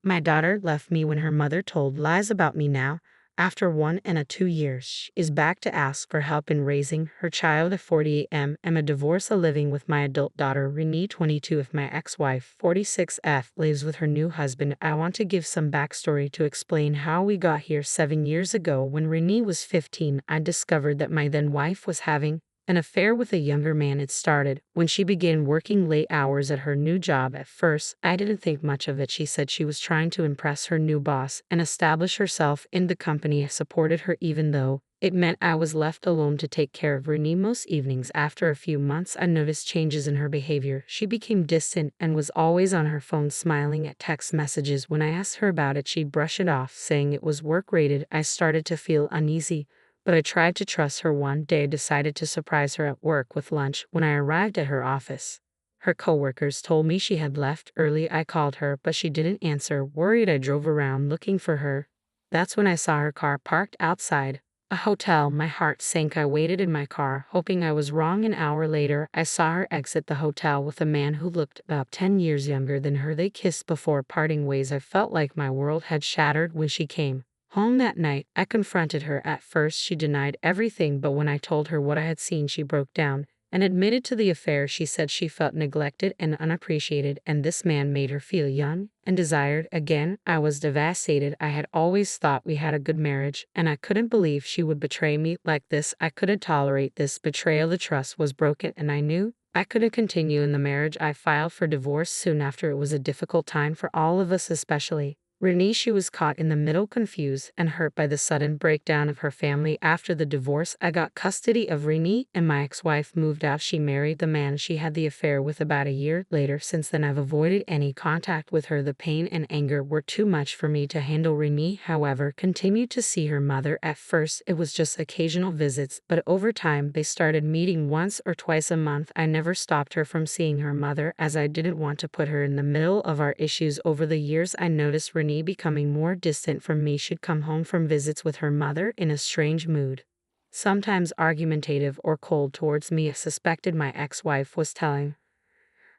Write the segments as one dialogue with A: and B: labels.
A: My daughter left me when her mother told lies about me now. After 1 and 2 years, she is back to ask for help in raising her child at 48. I'm a divorce living with my adult daughter, Renee, 22, if my ex-wife, 46 F, lives with her new husband. I want to give some backstory to explain how we got here. 7 years ago, when Renee was 15, I discovered that my then wife was having an affair with a younger man. It started when she began working late hours at her new job. At first, I didn't think much of it. She said she was trying to impress her new boss and establish herself in the company. I supported her even though it meant I was left alone to take care of Renee most evenings. After a few months, I noticed changes in her behavior. She became distant and was always on her phone smiling at text messages. When I asked her about it, she'd brush it off, saying it was work-related. I started to feel uneasy, but I tried to trust her. One day I decided to surprise her at work with lunch. When I arrived at her office, her coworkers told me she had left early. I called her, but she didn't answer. Worried, I drove around looking for her. That's when I saw her car parked outside a hotel. My heart sank. I waited in my car, hoping I was wrong. An hour later, I saw her exit the hotel with a man who looked about 10 years younger than her. They kissed before parting ways. I felt like my world had shattered. When she came home that night, I confronted her. At first, she denied everything, but when I told her what I had seen, she broke down and admitted to the affair. She said she felt neglected and unappreciated, and this man made her feel young and desired again. I was devastated. I had always thought we had a good marriage, and I couldn't believe she would betray me like this. I couldn't tolerate this betrayal. The trust was broken, and I knew I couldn't continue in the marriage. I filed for divorce soon after. It was a difficult time for all of us, especially Renee. She was caught in the middle, confused and hurt by the sudden breakdown of her family. After the divorce, I got custody of Renee, and my ex-wife moved out. She married the man she had the affair with about a year later. Since then, I've avoided any contact with her. The pain and anger were too much for me to handle. Renee, however, continued to see her mother. At first, it was just occasional visits, but over time, they started meeting once or twice a month. I never stopped her from seeing her mother, as I didn't want to put her in the middle of our issues. Over the years, I noticed Renee becoming more distant from me. She'd come home from visits with her mother in a strange mood, sometimes argumentative or cold towards me. I suspected my ex-wife was telling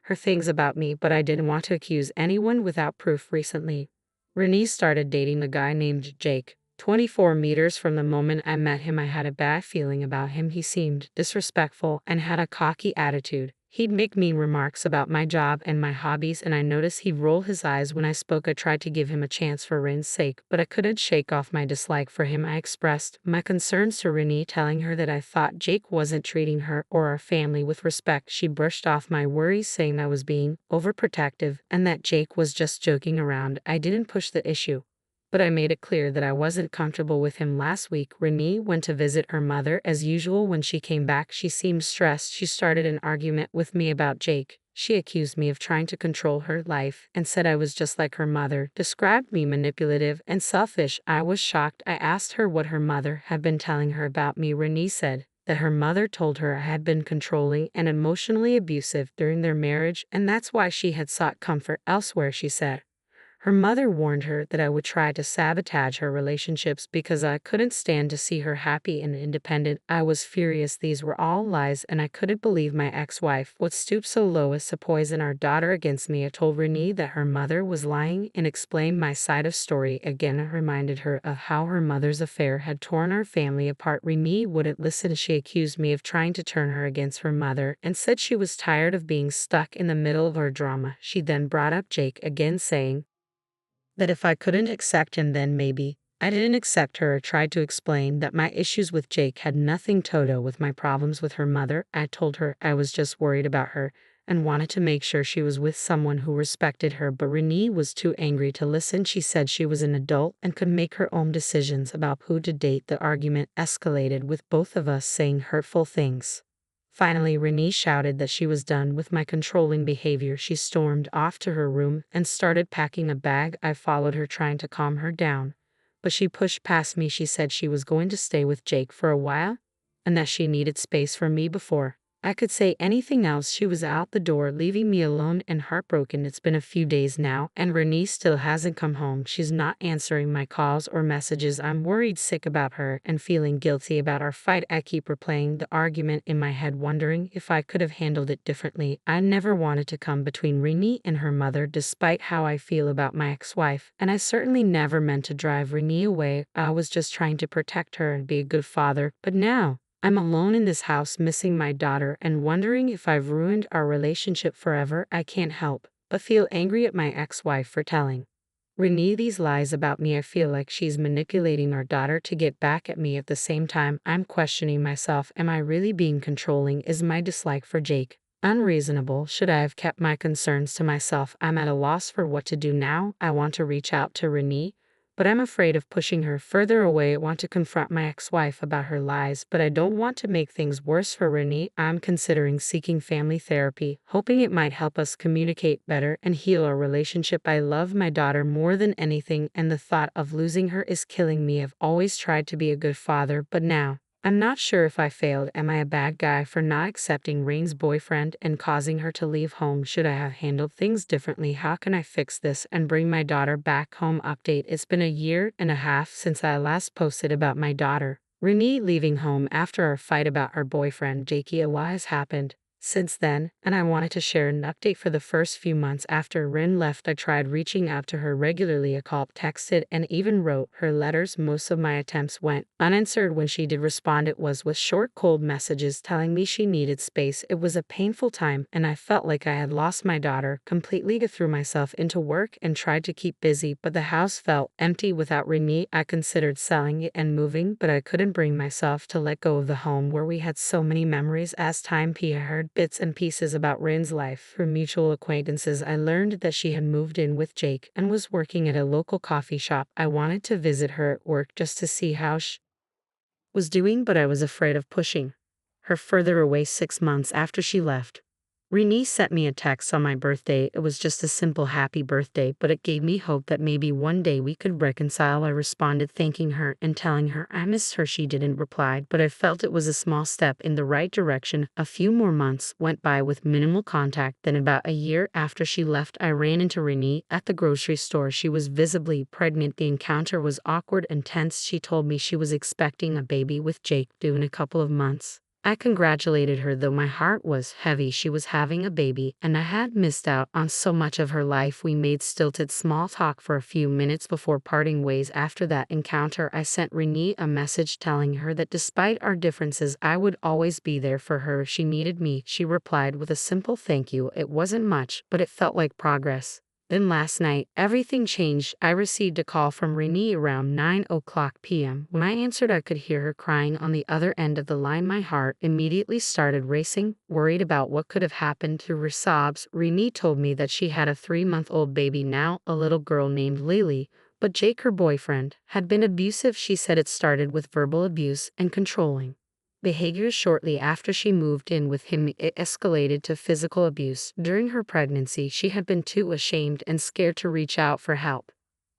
A: her things about me, but I didn't want to accuse anyone without proof. Recently, Renee started dating a guy named Jake, 24 meters. From the moment I met him, I had a bad feeling about him. He seemed disrespectful and had a cocky attitude. He'd make mean remarks about my job and my hobbies, and I noticed he'd roll his eyes when I spoke. I tried to give him a chance for Ren's sake, but I couldn't shake off my dislike for him. I expressed my concerns to Renee, telling her that I thought Jake wasn't treating her or our family with respect. She brushed off my worries, saying I was being overprotective and that Jake was just joking around. I didn't push the issue, but I made it clear that I wasn't comfortable with him. Last week, Renee went to visit her mother as usual. When she came back, she seemed stressed. She started an argument with me about Jake. She accused me of trying to control her life and said I was just like her mother, described me manipulative and selfish. I was shocked. I asked her what her mother had been telling her about me. Renee said that her mother told her I had been controlling and emotionally abusive during their marriage, and that's why she had sought comfort elsewhere. She said her mother warned her that I would try to sabotage her relationships because I couldn't stand to see her happy and independent. I was furious. These were all lies, and I couldn't believe my ex-wife would stoop so low as to poison our daughter against me. I told Renee that her mother was lying and explained my side of story. Again, I reminded her of how her mother's affair had torn our family apart. Renee wouldn't listen. She accused me of trying to turn her against her mother and said she was tired of being stuck in the middle of our drama. She then brought up Jake again, saying that if I couldn't accept him, then maybe I didn't accept her. I tried to explain that my issues with Jake had nothing to do with my problems with her mother. I told her I was just worried about her and wanted to make sure she was with someone who respected her, but Renee was too angry to listen. She said she was an adult and could make her own decisions about who to date. The argument escalated, with both of us saying hurtful things. Finally, Renee shouted that she was done with my controlling behavior. She stormed off to her room and started packing a bag. I followed her, trying to calm her down, but she pushed past me. She said she was going to stay with Jake for a while and that she needed space from me before I could say anything else. She was out the door, leaving me alone and heartbroken. It's been a few days now, and Renee still hasn't come home. She's not answering my calls or messages. I'm worried sick about her and feeling guilty about our fight. I keep replaying the argument in my head, wondering if I could have handled it differently. I never wanted to come between Renee and her mother, despite how I feel about my ex-wife, and I certainly never meant to drive Renee away. I was just trying to protect her and be a good father. But now, I'm alone in this house, missing my daughter and wondering if I've ruined our relationship forever. I can't help but feel angry at my ex-wife for telling Renee these lies about me. I feel like she's manipulating our daughter to get back at me. At the same time, I'm questioning myself. Am I really being controlling? Is my dislike for Jake unreasonable? Should I have kept my concerns to myself? I'm at a loss for what to do now. I want to reach out to Renee, but I'm afraid of pushing her further away. I want to confront my ex-wife about her lies, but I don't want to make things worse for Renee. I'm considering seeking family therapy, hoping it might help us communicate better and heal our relationship. I love my daughter more than anything, and the thought of losing her is killing me. I've always tried to be a good father, but now, I'm not sure if I failed. Am I a bad guy for not accepting Rain's boyfriend and causing her to leave home? Should I have handled things differently? How can I fix this and bring my daughter back home? Update: it's been a year and a half since I last posted about my daughter Renee leaving home after our fight about her boyfriend Jake. A lot has happened since then, and I wanted to share an update. For the first few months after Rin left, I tried reaching out to her regularly. I called, texted, and even wrote her letters. Most of my attempts went unanswered. When she did respond, it was with short, cold messages telling me she needed space. It was a painful time, and I felt like I had lost my daughter completely. I threw myself into work and tried to keep busy, but the house felt empty without Renee. I considered selling it and moving, but I couldn't bring myself to let go of the home where we had so many memories. As time passed, I heard bits and pieces about Rin's life from mutual acquaintances. I learned that she had moved in with Jake and was working at a local coffee shop. I wanted to visit her at work just to see how she was doing, but I was afraid of pushing her further away. 6 months after she left, Renee sent me a text on my birthday. It was just a simple happy birthday, but it gave me hope that maybe one day we could reconcile. I responded thanking her and telling her I missed her. She didn't reply, but I felt it was a small step in the right direction. A few more months went by with minimal contact. Then about a year after she left, I ran into Renee at the grocery store. She was visibly pregnant. The encounter was awkward and tense. She told me she was expecting a baby with Jake due in a couple of months. I congratulated her, though my heart was heavy. She was having a baby, and I had missed out on so much of her life. We made stilted small talk for a few minutes before parting ways. After that encounter, I sent Renee a message telling her that despite our differences, I would always be there for her if she needed me. She replied with a simple thank you. It wasn't much, but it felt like progress. Then last night, everything changed. I received a call from Renee around 9:00 p.m. When I answered, I could hear her crying on the other end of the line. My heart immediately started racing, worried about what could have happened. To her sobs, Renee told me that she had a 3-month-old baby now, a little girl named Lily, but Jake, her boyfriend, had been abusive. She said it started with verbal abuse and controlling behaviors. Shortly after she moved in with him, it escalated to physical abuse. During her pregnancy, she had been too ashamed and scared to reach out for help.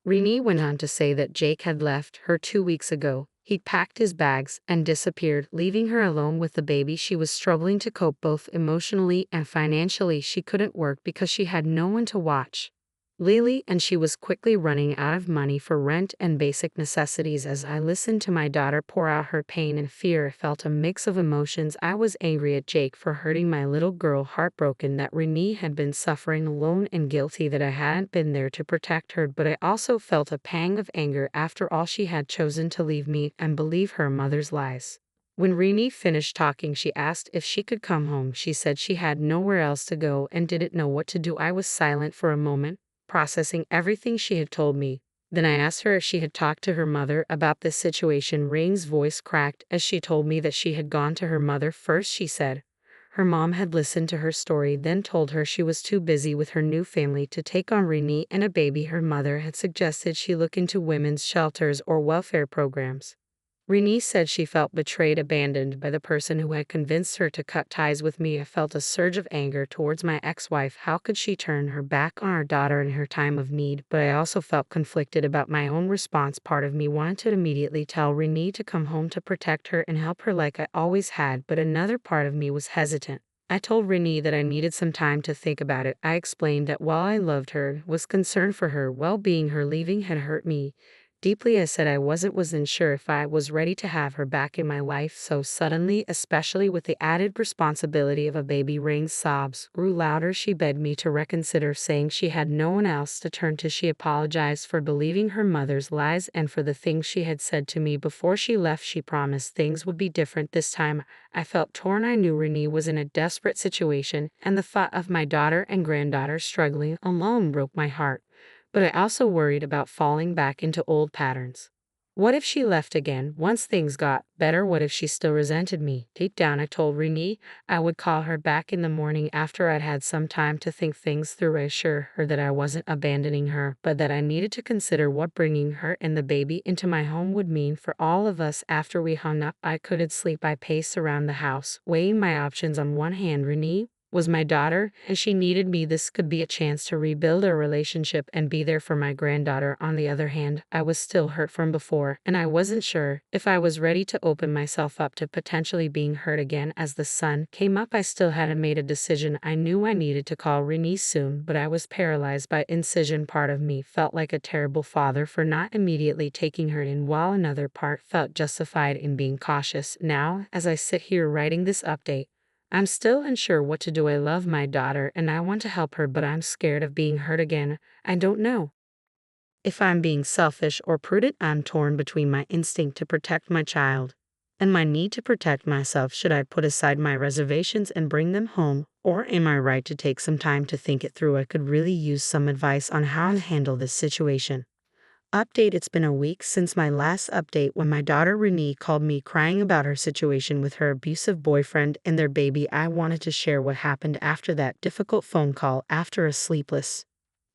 A: Renee went on to say that Jake had left her 2 weeks ago. He'd packed his bags and disappeared, leaving her alone with the baby. She was struggling to cope both emotionally and financially. She couldn't work because she had no one to watch Lily, and she was quickly running out of money for rent and basic necessities. As I listened to my daughter pour out her pain and fear, I felt a mix of emotions. I was angry at Jake for hurting my little girl, heartbroken that Renee had been suffering alone, and guilty that I hadn't been there to protect her. But I also felt a pang of anger. After all, she had chosen to leave me and believe her mother's lies. When Renee finished talking, she asked if she could come home. She said she had nowhere else to go and didn't know what to do. I was silent for a moment, processing everything she had told me. Then I asked her if she had talked to her mother about this situation. Rain's voice cracked as she told me that she had gone to her mother first. She said her mom had listened to her story, then told her she was too busy with her new family to take on Renee and a baby. Her mother had suggested she look into women's shelters or welfare programs. Renee said she felt betrayed, abandoned by the person who had convinced her to cut ties with me. I felt a surge of anger towards my ex-wife. How could she turn her back on our daughter in her time of need? But I also felt conflicted about my own response. Part of me wanted to immediately tell Renee to come home to protect her and help her like I always had, but another part of me was hesitant. I told Renee that I needed some time to think about it. I explained that while I loved her, was concerned for her well-being, her leaving had hurt me deeply. I said I wasn't sure if I was ready to have her back in my life so suddenly, especially with the added responsibility of a baby. Rain's sobs grew louder. She begged me to reconsider, saying she had no one else to turn to. She apologized for believing her mother's lies and for the things she had said to me before she left. She promised things would be different this time. I felt torn. I knew Renee was in a desperate situation, and the thought of my daughter and granddaughter struggling alone broke my heart. But I also worried about falling back into old patterns. What if she left again once things got better? What if she still resented me? Deep down, I told Renee I would call her back in the morning after I'd had some time to think things through. I assured her that I wasn't abandoning her, but that I needed to consider what bringing her and the baby into my home would mean for all of us. After we hung up, I couldn't sleep. I paced around the house, weighing my options. On one hand, Renee was my daughter, and she needed me. This could be a chance to rebuild our relationship and be there for my granddaughter. On the other hand, I was still hurt from before, and I wasn't sure if I was ready to open myself up to potentially being hurt again. As the sun came up, I still hadn't made a decision. I knew I needed to call Renee soon, but I was paralyzed by indecision. Part of me felt like a terrible father for not immediately taking her in, while another part felt justified in being cautious. Now, as I sit here writing this update, I'm still unsure what to do. I love my daughter and I want to help her, but I'm scared of being hurt again. I don't know if I'm being selfish or prudent. I'm torn between my instinct to protect my child and my need to protect myself. Should I put aside my reservations and bring them home, or am I right to take some time to think it through? I could really use some advice on how to handle this situation. Update: it's been a week since my last update when my daughter Renee called me crying about her situation with her abusive boyfriend and their baby. I wanted to share what happened after that difficult phone call. After a sleepless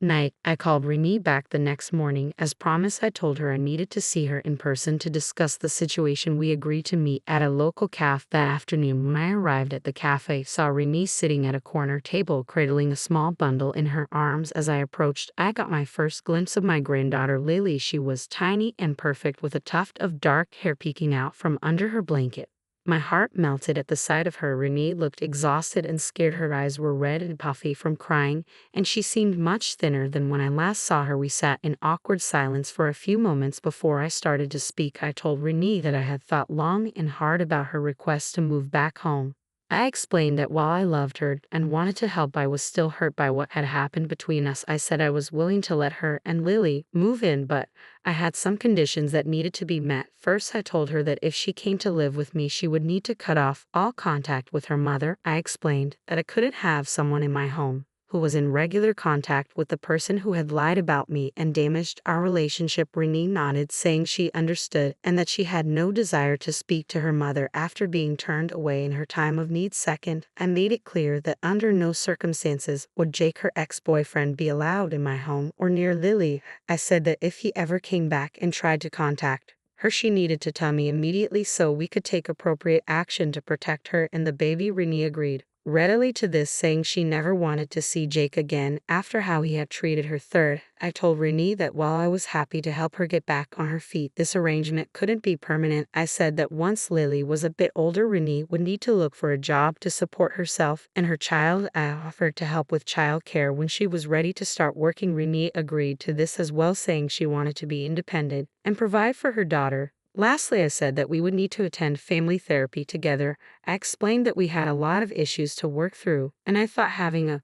A: night, I called Renee back the next morning. As promised, I told her I needed to see her in person to discuss the situation. We agreed to meet at a local cafe that afternoon. When I arrived at the cafe, I saw Renee sitting at a corner table, cradling a small bundle in her arms. As I approached, I got my first glimpse of my granddaughter, Lily. She was tiny and perfect, with a tuft of dark hair peeking out from under her blanket. My heart melted at the sight of her. Renee looked exhausted and scared. Her eyes were red and puffy from crying, and she seemed much thinner than when I last saw her. We sat in awkward silence for a few moments before I started to speak. I told Renee that I had thought long and hard about her request to move back home. I explained that while I loved her and wanted to help, I was still hurt by what had happened between us. I said I was willing to let her and Lily move in, but I had some conditions that needed to be met. First, I told her that if she came to live with me, she would need to cut off all contact with her mother. I explained that I couldn't have someone in my home who was in regular contact with the person who had lied about me and damaged our relationship. Renee nodded, saying she understood and that she had no desire to speak to her mother after being turned away in her time of need. Second, I made it clear that under no circumstances would Jake, her ex-boyfriend, be allowed in my home or near Lily. I said that if he ever came back and tried to contact her, she needed to tell me immediately so we could take appropriate action to protect her and the baby. Renee agreed readily to this, saying she never wanted to see Jake again after how he had treated her. Third, I told Renee that while I was happy to help her get back on her feet, this arrangement couldn't be permanent. I said that once Lily was a bit older, Renee would need to look for a job to support herself and her child. I offered to help with childcare when she was ready to start working. Renee agreed to this as well, saying she wanted to be independent and provide for her daughter. Lastly, I said that we would need to attend family therapy together. I explained that we had a lot of issues to work through, and I thought having a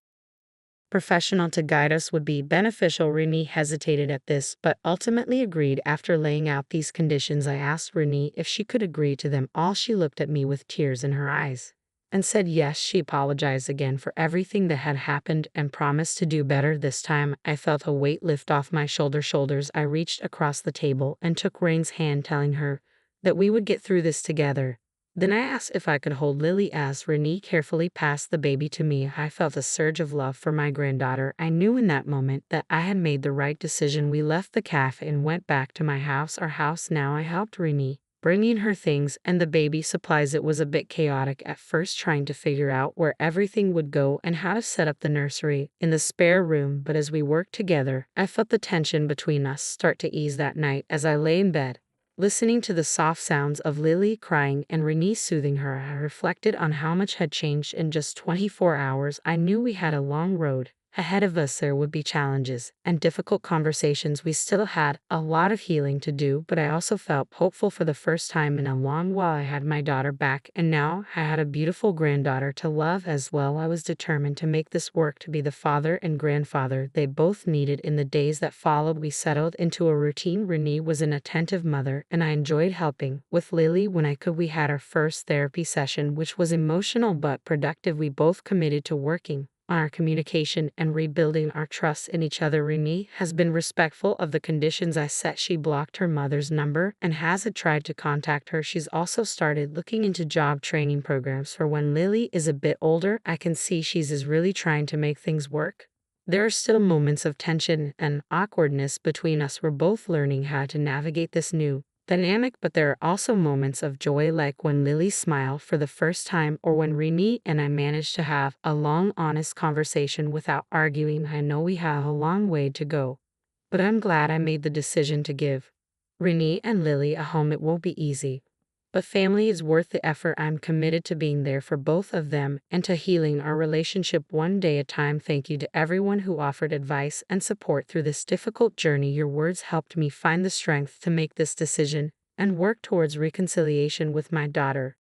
A: professional to guide us would be beneficial. Renee hesitated at this, but ultimately agreed. After laying out these conditions, I asked Renee if she could agree to them all. She looked at me with tears in her eyes and said yes. She apologized again for everything that had happened and promised to do better this time. I felt a weight lift off my shoulders. I reached across the table and took Rain's hand, telling her that we would get through this together. Then I asked if I could hold Lily. As Renee carefully passed the baby to me, I felt a surge of love for my granddaughter. I knew in that moment that I had made the right decision. We left the cafe and went back to my house, our house now. I helped Renee bringing her things and the baby supplies. It was a bit chaotic at first, trying to figure out where everything would go and how to set up the nursery in the spare room, but as we worked together, I felt the tension between us start to ease that night. As I lay in bed, listening to the soft sounds of Lily crying and Renee soothing her, I reflected on how much had changed in just 24 hours. I knew we had a long road ahead of us. There would be challenges and difficult conversations. We still had a lot of healing to do, but I also felt hopeful. For the first time in a long while, I had my daughter back, and now I had a beautiful granddaughter to love as well. I was determined to make this work, to be the father and grandfather they both needed. In the days that followed, we settled into a routine. Renee was an attentive mother, and I enjoyed helping with Lily when I could. We had our first therapy session, which was emotional but productive. We both committed to working on our communication and rebuilding our trust in each other. Renee has been respectful of the conditions I set. She blocked her mother's number and hasn't tried to contact her. She's also started looking into job training programs for when Lily is a bit older. I can see she's really trying to make things work. There are still moments of tension and awkwardness between us. We're both learning how to navigate this new dynamic, but there are also moments of joy, like when Lily smiled for the first time or when Renee and I managed to have a long, honest conversation without arguing. I know we have a long way to go, but I'm glad I made the decision to give Renee and Lily a home. It won't be easy, but family is worth the effort. I'm committed to being there for both of them and to healing our relationship one day at a time. Thank you to everyone who offered advice and support through this difficult journey. Your words helped me find the strength to make this decision and work towards reconciliation with my daughter.